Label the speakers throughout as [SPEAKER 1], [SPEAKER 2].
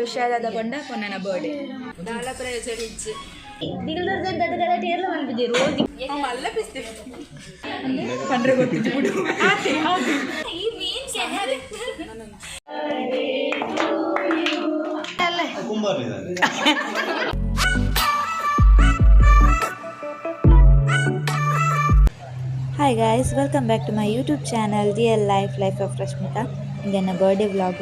[SPEAKER 1] ವಿಷಯದ ಕೊಂಡ ಕೊನ್ನ ಬರ್ಡೇ ದಾಳ ಪ್ರಯೋಜನ పండ్ర కొట్టించి
[SPEAKER 2] Hi guys, welcome back to my YouTube channel Real Life of Rashmita. Inga birthday vlog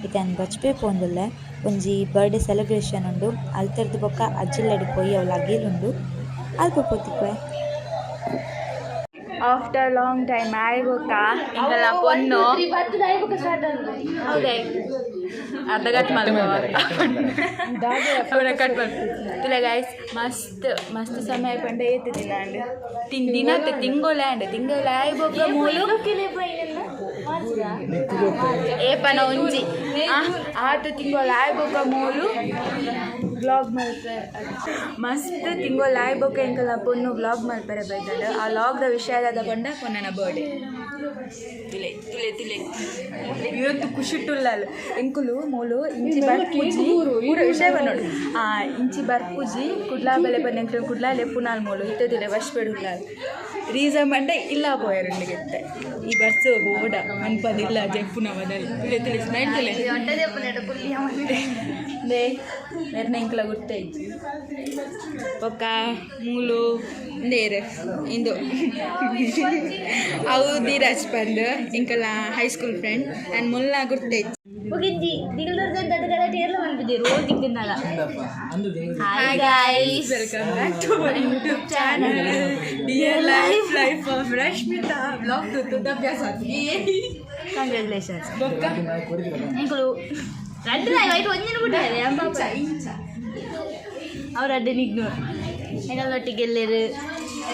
[SPEAKER 2] ikan bachpe pondulla onji birthday celebration undu altardu bokka ajjilladi poi avla agil undu alpa potikwe
[SPEAKER 1] after long time ಆಯ್ಬೋಕ ಇಂಗಲ ಪೊನ್ನು ಹೌದೇ ಅರ್ಧ cut cut ಮಾಡ್ತಿಲ್ಲ guys ಮಸ್ತ್ ಮಸ್ತ್ ಸಮಯ ಪಂಡ ಏತಿದ್ದಿಲ್ಲ and ದಿನ ತಿಂಗೋಲೆ and ತಿಂಗೋಲೆ ಆಯ್ಬೋಕ ಮೂಲು ಏಪನ ಒಂಜಿ ಆತು ತಿಂಗೋಲೆ ಆಯ್ಬೋಕ ಮೂಲು ವ್ಲಾಗ್ ಮಾಡ್ತಾರೆ ಮಸ್ತ್ ತಿಂಗೋಲೆ ಆಯ್ಬೋಕ ಇಂಕಲ ಪೊನ್ನು ವ್ಲಾಗ್ ಮಾಡ್ತಾರೆ ಬೈತಾರೆ ಆ ವ್ಲಾಗ್ದ ವಿಷಯದ ಬಂಡ ಕೊನ್ನ ಬರ್ಡೇ ತುಲೆ ತುಲೆ ತುಲೆ ಇವತ್ತು ಖುಷಿಟ್ಟುಲ್ಲಲ್ಲ ಎಂಕುಲು ಮೂಲು ಇಂಚಿ ಬರ್ಪೂಜಿ ಪೂರ ವಿಷಯ ನೋಡು ಇಂಚಿ ಬರ್ಪೂಜಿ ಕುಡ್ಲಾ ಬೆಲೆ ಬಂದ ಕುಡ್ಲಾ ಲೆಪ್ಪುನಾಲ್ ಮೂಲು ಇತ್ತದಿಲ್ಲ ವರ್ಷಪೆಡುಲ್ಲ ರೀಸನ್ ಬಂಡೆ ಇಲ್ಲ పోయారుండిಗೆತ್ತೆ ಈ ಬರ್ಸು ಬೋಡ ಮನ್ಪದಿಲ್ಲ ಜೆಪ್ಪುನ ಬದಲು ತುಲೆ ತುಲೆ ಸ್ನೈಟ್ಲೆ ದೇ ನೆರ್ನ ಇಂಕಲ ಗುರ್ತೆ ಇಜ್ಜಿ ಒಕ್ಕ ಮೂಲು ನೇರೆ ಇಂದು ಅವು ಧೀರಾಜ್ ಬಂದ್ ಇಂಕಲ ಹೈಸ್ಕೂಲ್ ಫ್ರೆಂಡ್ ನಾನು ಮುಲ್ಲ ಗುರ್ತೆ Hi guys, welcome back to my YouTube channel Dear Life of Rashmita vlog to ಅಭ್ಯಾಸಕ್ಕೆ congratulations ಬೊಕ್ಕ ಇಂಕಲು ರಡ್ಡ ವೈಟ್ ಒಂದಿನ ಬಿಟ್ಟಾರೆ ಅಂಬಾಪ ಅವ್ರ ಅಡ್ಡ ಇಗ್ನೋರ್ ಎಲ್ಲೊಟ್ಟಿಗೆ ಎಲ್ಲರು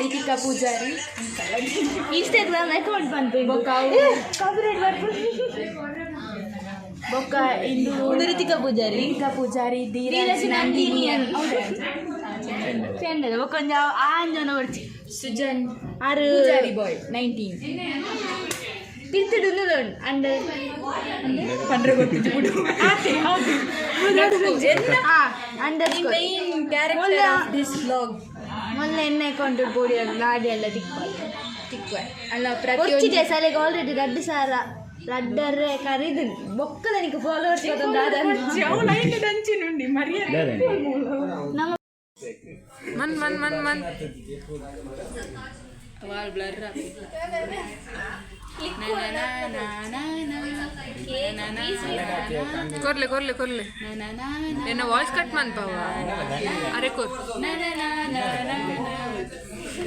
[SPEAKER 1] ರಿತಿಕಾ ಪೂಜಾರಿ ಇನ್ಸ್ಟಾಗ್ರಾಮ್ ಅಕೌಂಟ್ ಬಂತು ಬೊಕ್ಕ ಕಾಪಿರೈಟ್ ಬೊಕ್ಕ ಇಂದು ರಿತಿಕಾ ಪೂಜಾರಿ ಧೀರಜ್ ನಂದಿನಿ ಫ್ರೆಂಡ್ ಅದ ಬೊಕ್ಕ ಒಂಜ ಆಂಜನ ಬರ್ಚಿ ಸುಜನ್ ಆರು ಪೂಜಾರಿ ಬಾಯ್ 19 ತಿರ್ತಿಡು ಅಂಡ್ ಪಂಡ್ರ ಕೊಟ್ಟಿದ್ದು ಬಿಡು ಹೌದು and main character of this vlog ಮೊನ್ನೆ ಎಣ್ಣೆ ಅಕೌಂಟ್ ಬೋಡಿ ಗಾಡಿ ಎಲ್ಲ ತಿಕ್ಕ ಅಲ್ಲ ಪ್ರತಿಯೊಂದು ಸಲಿಗೆ ಆಲ್ರೆಡಿ 2 ಸಾವಿರ ರಡ್ಡರ್ರೆ ಕರೀದು ಬೊಕ್ಕದ ನಿಂಗೆ ಫಾಲೋವರ್ಸ್ ದಂಚಿನುಂಡಿ ಮರ್ಯಾದೆ ಮನ್ ವಾಲ್ ಬ್ಲರ್ ಕೊರ್ಲೆ ಎನ್ನ ವಾಯ್ಸ್ ಕಟ್ ಮನ್ಪವ ಅರೆ ಕೊರ್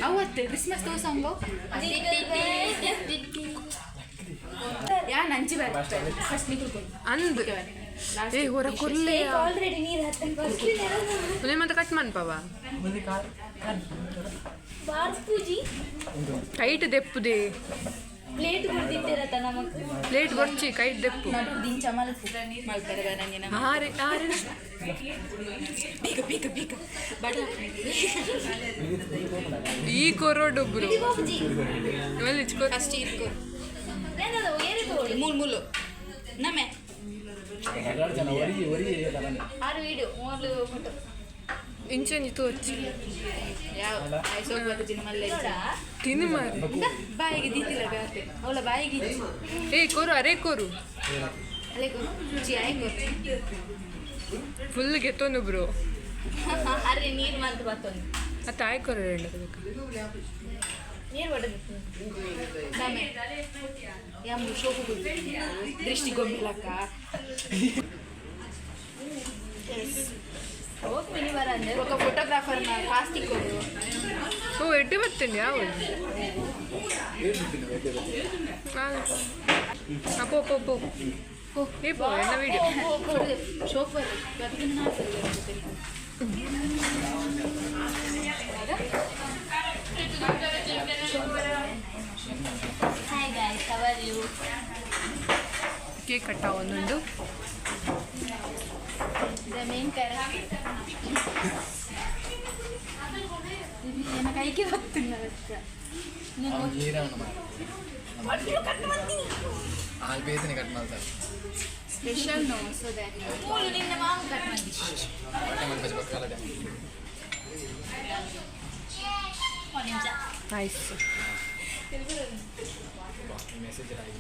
[SPEAKER 1] ಅವತ್ತೆ ಕ್ರಿಸ್ಮಸ್ ದೋ ಸಾಂಗು ಯಾನ್ ಅಂಚಿ ಬರ್ತೆ ಫಸ್ಟ್ ನಿಕುಲ್ ಅಂದ್ ಏ ಹೊರ ಕೊರ್ಲೆ ಆಲ್ರೆಡಿ ನೀರ್ ಹತ್ತನ್ ಮತ್ತೆ ಕಟ್ ಮನ್ಪವ ಬಾರ್ ಪೂಜಿ ಕೈಟ್ ದೆಪ್ಪುದೆ ಪ್ಲೇಟ್ ಕೊಡ್ತಿದ್ದೀರತ್ತ ನಮಗೆ ಪ್ಲೇಟ್ ಬರ್ಚಿ ಕೈಟ್ ದೆಪ್ಪು ದಿಂಚ ಮಲ್ತಾರೆ ನನಗೆ ಹಾರೆ ಬೇಗ ಬಡ ಈ ಕೊರೋಡೊಬ್ರು ಇಚ್ಕೋ ಅಷ್ಟು ಇಟ್ಕೋ ಮೂಲು ನಮ್ಮೆ ಆರು ವೀಡಿಯೋ 3 ಫೋಟೋ ಇಂಚಂಜಿ ತೋರ್ಚಿ ಯಾವ ಐಸೋಕ್ ಬರ್ತೀನಿ ಮಲ್ಲೆ ತಿನ್ನು ಮಾರಿ ಬಾಯಿಗೆ ದೀತಿಲ್ಲ ಬ್ಯಾತೆ ಅವಳ ಬಾಯಿಗೆ ಏ ಕೊರು ಅರೆ ಕೊರು ಅಲೆ ಕೊರು ಜಿ ಆಯ್ ಕೊರು ಫುಲ್ ಗೆತ್ತೋನು ಬ್ರೋ ಅರೆ ನೀರು ಮಂತ್ ಬತ್ತೋನು ಅತ್ತ ಆಯ್ ಕೊರು ಹೇಳಬೇಕು ನೀರು ಬಡದು ಸಮಯ ಯಾಮು ಶೋಕು ದೃಷ್ಟಿಗೊಂಬಿಲಕ್ಕ ఒక ఫోటోగ్రాఫర్ కాస్టింగ్ కొడు ఓ ఎట్టి బత్తండి పో ఏ పో ఎన్న వీడియో షోఫర్ Hi guys, how are you? Cake ಕಟ್ಟ ಒಂದೊಂದು the main character ನನ್ನ ಕೈಗೆ ಗೊತ್ತಿಲ್ಲ
[SPEAKER 3] ಅಲ್ಲಿ ಬೇಸನೆ ಕಟ್ ಮಾಡ್ತಾರೆ
[SPEAKER 1] ಸ್ಪೆಷಲ್ ನೋ ಸೊ ದ್ಯಾಟ್
[SPEAKER 2] ನಿನ್ನ ಮಾವು ಕಟ್ ಮಾಡಿ
[SPEAKER 3] ಬಟ್ಟೆ ಮಾಡ್ಬೇಕು ಅಲ್ಲ
[SPEAKER 1] ನೈಸ್
[SPEAKER 3] ಮೆಸೇಜ್ ಆಗಿ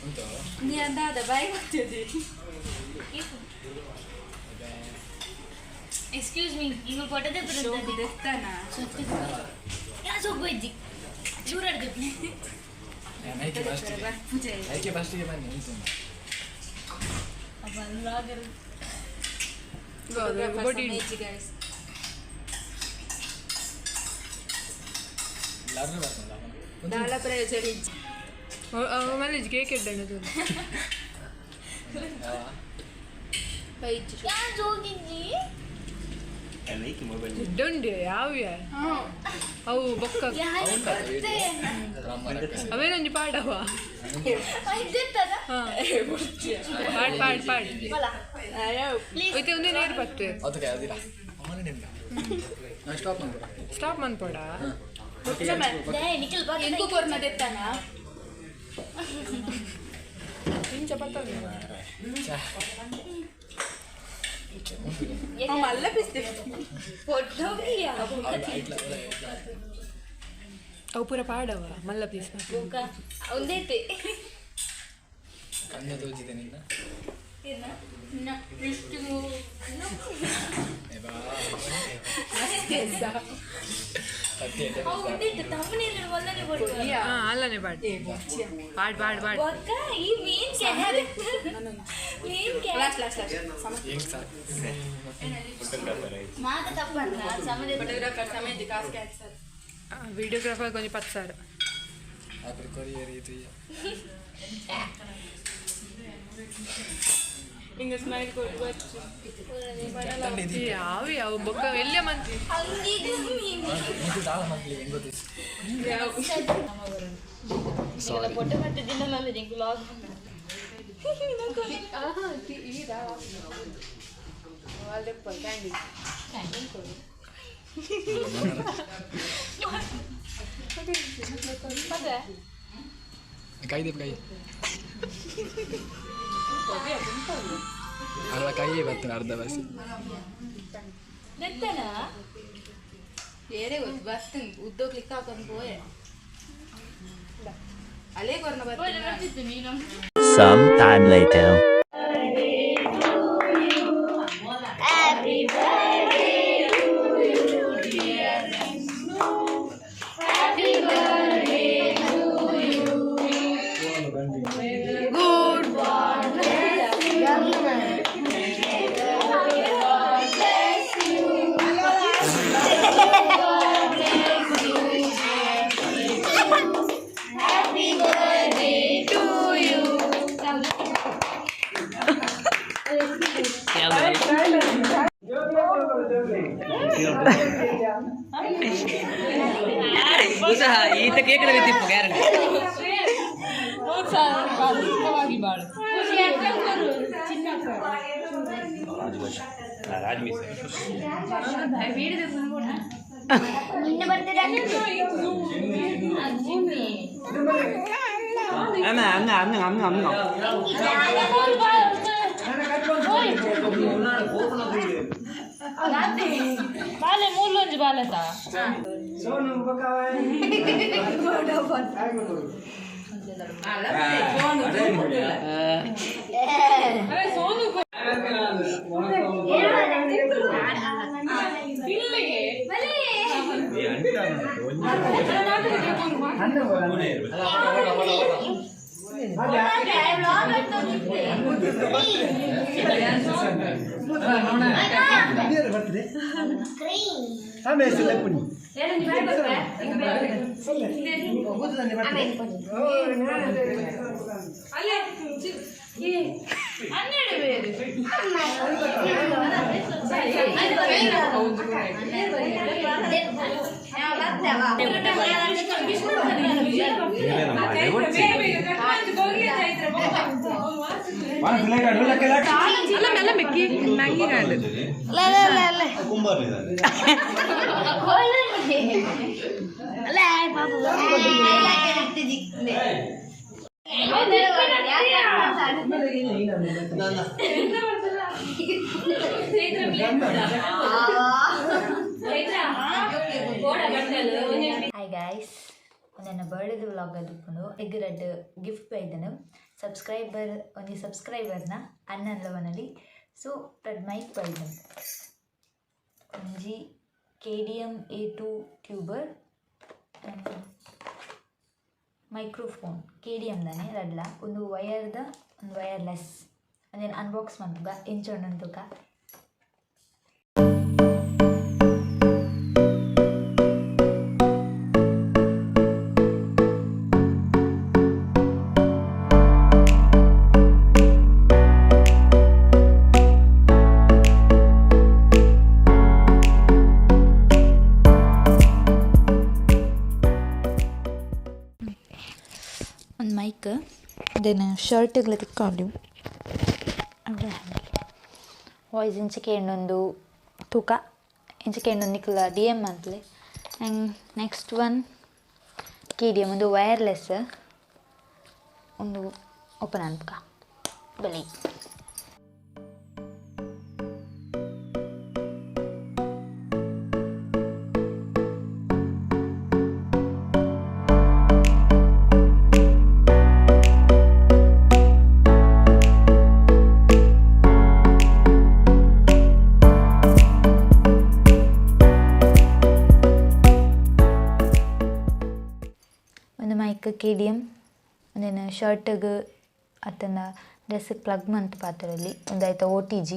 [SPEAKER 3] ಉಂಟು
[SPEAKER 2] ನೀ ಅಂದಾದ ಬಾಯಿ ಮಾಡ್ತಿದ್ದಿ ಎಕ್ಸ್ಕ್ಯೂಸ್ ಮೀ ಈಗ ಕೊಟ್ಟದೆ
[SPEAKER 1] ದೆತ್ತಾನ
[SPEAKER 2] ಹೋಗ್ಬೋಯ್ತಿ ಚೂರಾಡ್ದು
[SPEAKER 3] ಐಕೆ ಫಸ್ಟಿಗೆ ಬನ್ನಿ ಉಂಟು ಎಲ್ಲರೂ ಬರ್ತಲ್ಲ
[SPEAKER 1] ದಾಳ ಪ್ರಯೋಜನ ಮಲ್ಲಿ ಕೇಕ್ ಇಡ್ಡಣ್ಣದು ಇಡ್ಡುಂಡು ಯಾವ್ಯ ಅವು ಬೊಕ್ಕ ಅವೇನೊಂದು ಪಾಡವ ಪಾಡ್ ಪಾಡ್ ಪಾಡ್ ಹೋಯ್ತೆ ಒಂದೇ ನೇರು ಬರ್ತದೆ
[SPEAKER 3] ಅದಕ್ಕೆ ಅದಿಲ್ಲ ಅವನೇ ನಿಮ್ಗೆ ನಾನು ಸ್ಟಾಪ್ ಮಾಡ್ಬೋಣ
[SPEAKER 1] ಸ್ಟಾಪ್ ಮನ್ಪೋಡ
[SPEAKER 2] ನಿಖಿಲ್ ಬಾ
[SPEAKER 1] ಎಂಕೂ ಕೊರ್ನ ದೆತ್ತಾನ ಇಂಚ ಬರ್ತದೆ ಮಲ್ಲ ಪಿಸ್ತೇವೆ ಅವು ಪೂರ ಪಾಡವ ಮಲ್ಲ ಪೀಸ್
[SPEAKER 2] ಒಂದೇತೆ
[SPEAKER 3] ಕಣ್ಣು ತೋಚಿದೆ ನಿನ್ನ
[SPEAKER 1] ಅಲ್ಲನೆ ಪಾಡ್ ಪಾಡ್ ಪಾಡ್ ಪಾಡ್ వీడియోగ్రాఫర్ కొంచెం 10,000
[SPEAKER 3] అప్పుడు కొరియర్ ఇది
[SPEAKER 1] ఇంక స్మైల్ కొట్టుకోవచ్చు యావి అవు బొక్క వెళ్ళే మంచి
[SPEAKER 2] పొట్ట పట్టి తిన్నాను ఇంక లాగ్
[SPEAKER 1] వాళ్ళు చెప్పాలి క్యాండీ
[SPEAKER 3] ಕೈ ದೇಪ ಕೈ ಅಲ್ಲ ಕೈಯೇ ಬರ್ತಾನೆ ಅರ್ಧ ಬಸ್
[SPEAKER 1] వేరే బస్తుంది ఉద్దో క్లిక్ కాకొని పోయే అలే కొరన బస్తుంది
[SPEAKER 4] Some time later.
[SPEAKER 2] Happy birthday to you, dear Happy birthday to you.
[SPEAKER 1] Good
[SPEAKER 2] Happy birthday to you.
[SPEAKER 5] ಈತ ಕೇಕ್ ತಿಪ್ಪು ಗ್ಯಾರಂಟಿ
[SPEAKER 2] ನಿನ್ನೆ ಬರ್ತೀರಾ
[SPEAKER 6] ಬಾಲೆ ಮೂರ್ಲೊಂಜಿ ಬಾಲೆತ
[SPEAKER 2] ಹಾಯ್ ಗಾಯ್ಸ್, ನನ್ನ ಬರ್ಡೇದು ವ್ಲಾಗ್ ಅದುಕೊಂಡು ಎಗ್ ರೆಡ್ ಗಿಫ್ಟ್ ಬೈದನು ಸಬ್ಸ್ಕ್ರೈಬರ್ನ ಅನ್ನಲ್ಲವನಲ್ಲಿ ಸೊ ರೆಡ್ ಮೈಕ್ ಬೈದನು ಒಂಜಿ KDM A2 tuber microphone KDM ದಾನೆ ರಡ್ಲ ಒಂದು ವಯರ್ದ ಒಂದು ವಯರ್ಲೆಸ್ ಅದೇನು ಅನ್ಬಾಕ್ಸ್ ಮಾಡ್ತುಗ ಇಂಚೊಂಡುಂತುಕ ಒಂದು ಮೈಕ್ ಅದೇನು ಶರ್ಟ್ಗಳು ತಿಕ್ಕೊಂಡು ವಾಯ್ಸ್ ಇಂಚಕ್ಕೆ ಇನ್ನೊಂದು ತೂಕ ಇಂಚಕ್ಕೆ ಇನ್ನೊಂದು ನಿಕ್ಕಲ DM ಅಂತಲೇ ಆ್ಯಂಡ್ ನೆಕ್ಸ್ಟ್ ಒನ್ KDM ಒಂದು ವಯರ್ಲೆಸ್ ಒಂದು ಓಪನ್ ಅನ್ಕ ಬಲಿ ಒಂದು ಮೈಕ್ KDM ಒಂದೇನು ಶರ್ಟಿಗೆ ಅತ್ತನ ಡ್ರೆಸ್ಸಿಗೆ ಪ್ಲಗ್ ಮಂತ್ ಪಾತ್ರಲ್ಲಿ ಒಂದಾಯ್ತು OTG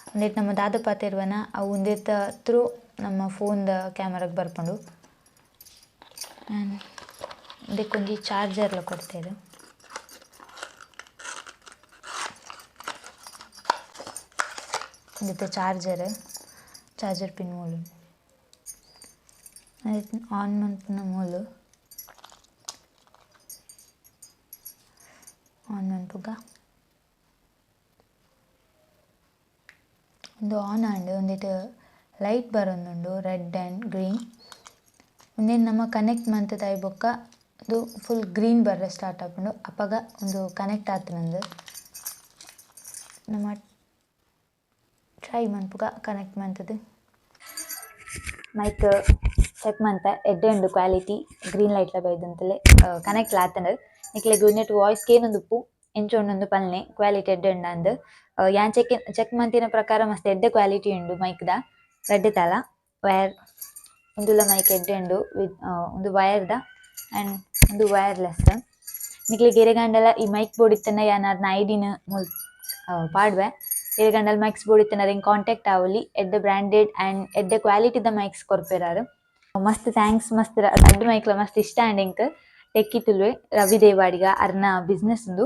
[SPEAKER 2] ಒಂದೇಟ್ ನಮ್ಮ ದಾದ ಪಾತಿರುವನ ಅವು ಒಂದೇತ ಥ್ರೂ ನಮ್ಮ ಫೋನ್ದ ಕ್ಯಾಮರಾಗೆ ಬರ್ಕೊಂಡು ಅದಕ್ಕೊಂದು ಚಾರ್ಜರ್ಲ ಕೊಡ್ತೇವೆ ಒಂದಿತ್ತು ಚಾರ್ಜರ್ ಪಿನ್ ಮೂಲು ಆನ್ ಮಂತ್ನ ಮೂಲು ಆನ್ ಅನ್ಪುಗ ಒಂದು ಆನ್ ಆಂಡ್ ಒಂದಿಟ್ಟು ಲೈಟ್ ಬರೋದುಂಡು ರೆಡ್ ಆ್ಯಂಡ್ ಗ್ರೀನ್ ಒಂದೇನು ನಮ್ಮ ಕನೆಕ್ಟ್ ಮಂತ್ ತಾಯ್ಬೊಕ್ಕ ಅದು ಫುಲ್ ಗ್ರೀನ್ ಬರ್ರೆ ಸ್ಟಾರ್ಟ್ ಆಪುಂಡು ಅಪ್ಪಾಗ ಒಂದು ಕನೆಕ್ಟ್ ಆತನಂದು ನಮ್ಮ ಟ್ರೈ ಮನ್ಪುಗ ಕನೆಕ್ಟ್ ಮಂತದ್ದು ಮೈಕ್ ಚೆಕ್ ಮಂತ ಎಡ್ಡೆ ಉಂಡು ಕ್ವಾಲಿಟಿ ಗ್ರೀನ್ ಲೈಟ್ಲ ಬೈದಂತಲೇ ಕನೆಕ್ಟ್ ಆತಂಡು ನಿಕ್ಲೆಗ್ ನೆಟ್ ವಾಯ್ಸ್ಗೆ ಏನೊಂದು ಉಪ್ಪು ಎಂಚೊಂದೊಂದು ಪಲ್ಲೆ ಕ್ವಾಲಿಟಿ ಎಡ್ಡೆ ಉಂಡು ಅಂದು ಯಾನ್ ಚೆಕ್ ಮಂತಿನ ಪ್ರಕಾರ ಮಸ್ತ್ ಎಡ್ಡೆ ಕ್ವಾಲಿಟಿ ಉಂಡು ಮೈಕ್ದ ರೆಡ್ ತಲ ವಯರ್ ಒಂದುಲ ಮೈಕ್ ಎಡ್ಡೆ ಉಂಡು ವಿತ್ ಒಂದು ವಯರ್ದ ಆ್ಯಂಡ್ ಒಂದು ವಯರ್ಲೆಸ್ ನಿಕ್ಲೆಗ್ ಎರೆಗಂಡಲ ಈ ಮೈಕ್ ಬೋರ್ಡ್ ಇತ್ತನ ಯಾನಾರ್ನ ಐಡಿನ ಮುಲ್ ಪಾಡ್ವೆ ಎರೆಗಂಡಲ ಮೈಕ್ಸ್ ಬೋರ್ಡ್ ಇತ್ತನ ಅದೇನು ಕಾಂಟ್ಯಾಕ್ಟ್ ಆವಲಿ ಎಡ್ಡೆ ಬ್ರ್ಯಾಂಡೆಡ್ ಆ್ಯಂಡ್ ಎಡ್ಡೆ ಕ್ವಾಲಿಟಿದ ಮೈಕ್ಸ್ ಕೊರ್ಪೆರಾರು ಮಸ್ತ್ ಥ್ಯಾಂಕ್ಸ್ ಮಸ್ತ್ ಅಡ್ಡು ಮೈಕ್ಲ ಮಸ್ತ್ ಇಷ್ಟ ಆ್ಯಂಡ್ ಎಂಕ್ ಟೆಕ್ಕಿತುಲ್ವೆ ರವಿ ದೇವಾಡಿಗ ಅರ್ನ ಬಿಸ್ನೆಸ್ ಉಂದು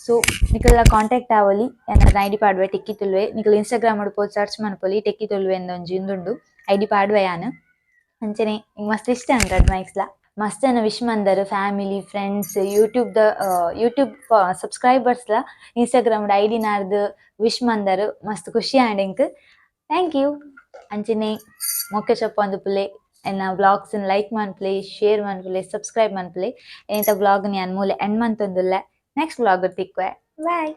[SPEAKER 2] ಸೊ ನಿಕಲ್ನ ಕಾಂಟ್ಯಾಕ್ಟ್ ಆವಲಿ ಏನಾದ್ರು ಐಡಿ ಪಾಡ್ವೆ ಟೆಕ್ಕಿತುಲ್ವೆ ನಿಕಲ್ ಇನ್ಸ್ಟಾಗ್ರಾಮ್ ಪೋದು ಸರ್ಚ್ ಮನ್ಪೊಲಿ ಟೆಕ್ಕಿತುಲ್ವೆ ಎಂದೊಂಜಿ ಉಂದುಂಡು ಐಡಿ ಪಾಡ್ವೆ ಯಾನ್ ಅಂಚನೆ ಹಿಂಗೆ ಮಸ್ತ್ ಇಷ್ಟ ಅಂಕಡ್ ಮೈಕ್ಸ್ಲ ಮಸ್ತ್ ಜನ ವಿಶ್ ಮಂದರು ಫ್ಯಾಮಿಲಿ ಫ್ರೆಂಡ್ಸ್ ಯೂಟ್ಯೂಬ್ ಸಬ್ಸ್ಕ್ರೈಬರ್ಸ್ಲ ಇನ್ಸ್ಟಾಗ್ರಾಮ್ ಐಡಿ ನಾರ್ದು ವಿಶ್ ಮಂದರು ಮಸ್ತ್ ಖುಷಿ ಆಂಡ್ ಎಂಕ್ ಥ್ಯಾಂಕ್ ಯು ಅಂಚನೆ ಮೊಕ್ಕೆ ಚೊಪ್ಪ ಒಂದು ಪುಲೆ ಎನ್ನ ವ್ಲಾಗ್ಸ್ ಲೈಕ್ ಮನ್ಪುಲೆ ಶೇರ್ ಮನ್ಪುಲೆ ಸಬ್ಸ್ಕ್ರೈಬ್ ಮನ್ಪುಲೆ ಎಂತ ವ್ಲಾಗ್ ನಾನು ಮೂಲೆ ಎಂಡ್ ಮಂತೊಂದುಲ್ಲೆ ನೆಕ್ಸ್ಟ್ ವ್ಲಾಗ್ ತಿಕ್ವೆ ಬಾಯ್.